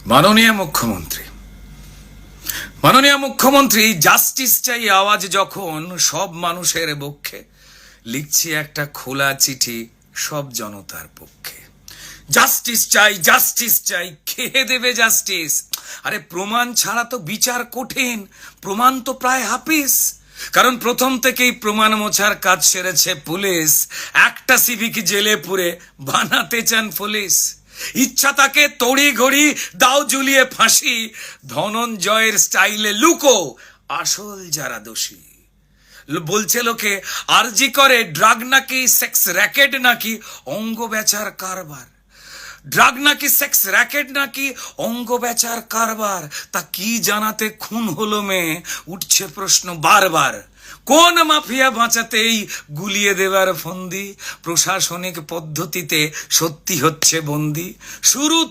মাননীয় মুখ্যমন্ত্রী জাস্টিস চাই আওয়াজ যখন সব মানুষের পক্ষে, লিখছি একটা খোলা চিঠি সব জনতার পক্ষে। জাস্টিস চাই খেয়ে দেবে জাস্টিস। আরে প্রমাণ ছাড়া তো বিচার কঠিন, প্রমাণ তো প্রায় হাফিস। কারণ প্রথম থেকেই প্রমাণ মোছার কাজ সেরেছে পুলিশ। একটা সিভিক জেলে পুরে বানাতে চান পুলিশ। ইচ্ছা তাকে তড়ি ঘড়ি দাও ঝুলিয়ে ফাঁসি, ধনঞ্জয়ের স্টাইলে লুকো আসল যারা দোষী। বলছে লোকে আরজি করে ড্রাগ নাকি সেক্স র্যাকেট নাকি অঙ্গ বেচার কারবার। ড্রাগ নাকি সেক্স র্যাকেট নাকি অঙ্গ বেচার কারবার। তা কি জানাতে খুন হলো মেয়ে, উঠছে প্রশ্ন বারবার। কোন মাফিয়া বাঁচাতেই গুলিয়ে দেবার ফন্দি, প্রশাসনিক পদ্ধতিতে সত্যি হচ্ছে বন্দি। শুরু